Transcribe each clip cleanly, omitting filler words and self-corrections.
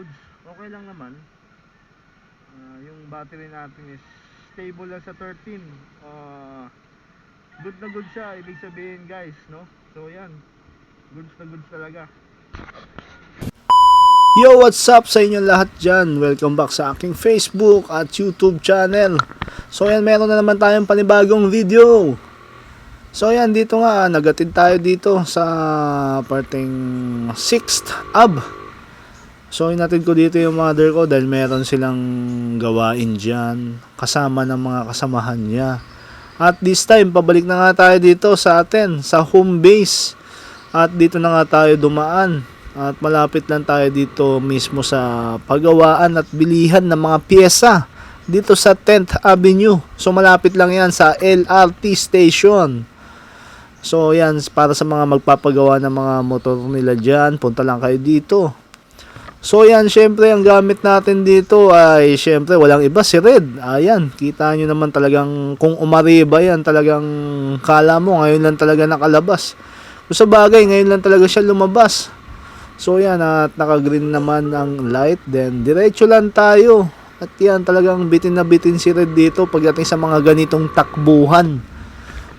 goods. Okay lang naman. Yung battery natin is stable lang sa 13. Good na good siya, ibig sabihin guys, no? So yan, goods na goods talaga. Yo, what's up sa inyo lahat dyan? Welcome back sa aking Facebook at YouTube channel. So yan, meron na naman tayong panibagong video. So yan, dito nga, nagatid tayo dito sa parteng 6th Ab. So inatid ko dito yung mother ko dahil meron silang gawain dyan, kasama ng mga kasamahan niya. At this time, pabalik na nga tayo dito sa atin, sa home base. At dito na nga tayo dumaan. At malapit lang tayo dito mismo sa paggawaan at bilihan ng mga pyesa dito sa 10th Avenue. So malapit lang yan sa LRT station. So yan, para sa mga magpapagawa ng mga motor nila dyan, punta lang kayo dito. So yan, syempre ang gamit natin dito ay syempre walang iba, si Red. Ayan, kita nyo naman talagang kung umariba yan, talagang kala mo ngayon lang talaga nakalabas. So sa bagay, ngayon lang talaga siya lumabas. So yan, at naka-green naman ang light, then diretso lang tayo. At yan, talagang bitin na bitin si Red dito pagdating sa mga ganitong takbuhan.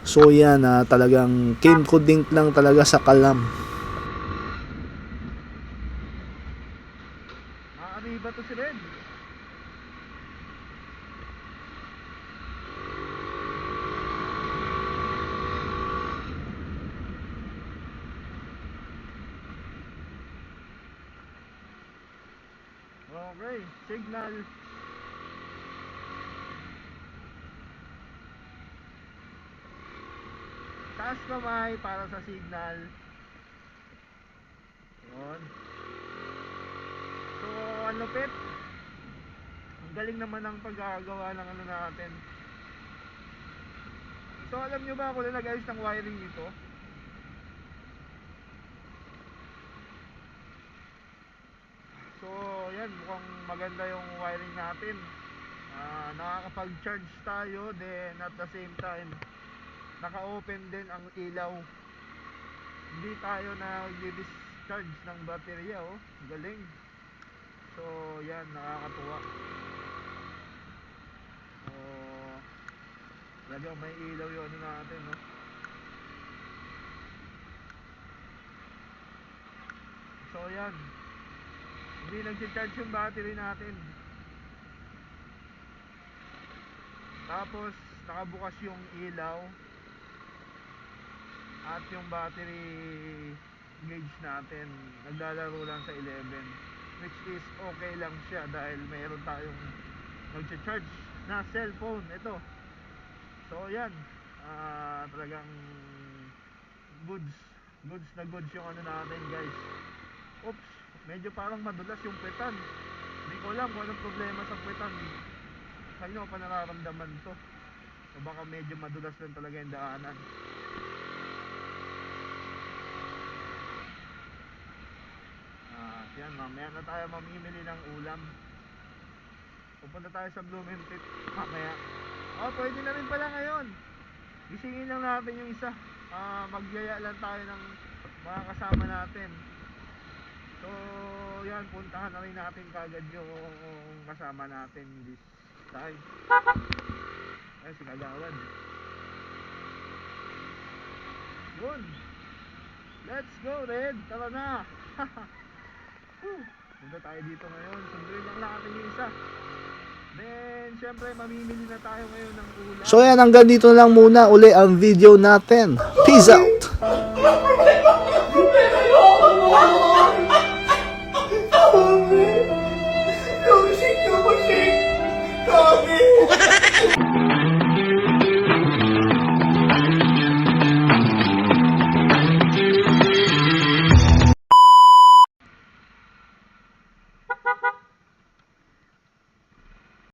So yan, talagang came ko dink lang talaga sa kalam. Nakakariba to si Red. Okay, signal. Taas kamay para sa signal. Yun. So, ang lupit. Ang galing naman ang paggagawa ng ano natin. So, alam nyo ba ako na nag-ayos ng wiring dito? So, yan, mukhang maganda yung wiring natin. Nakakapag-charge tayo, then at the same time naka-open din ang ilaw. Hindi tayo nag-discharge ng baterya, oh. Galing. So, yan, nakakatuwa. So, talagang may ilaw yung ano natin, no? So, yan. Hindi nag-charge yung battery natin. Tapos nakabukas yung ilaw at yung battery gauge natin naglalaro lang sa 11, which is okay lang siya dahil mayroon tayong nag-charge na cellphone. Ito. So yan, talagang goods na goods yung ano natin, guys. Oops, medyo parang madulas yung petan. Hindi ko alam kung anong problema sa petan. Kanino pa nararamdaman to, o baka medyo madulas lang talaga yung daanan. Yan, mamaya na tayo mamimili ng ulam. Pupunta tayo sa Blumentritt mamaya. Pwede na rin pala ngayon. Gisingin lang natin yung isa. Magyaya lang tayo ng mga kasama natin. So yan, puntahan na rin natin kagad yung kasama natin this time. Ay, si Kagawad. Yun. Let's go, Red. Tara na. Punta tayo dito ngayon. Sunduin lang natin yung isa. Then, syempre, mamimili na tayo ngayon ng ulam. So yan, hanggang dito lang muna uli ang video natin. Peace out!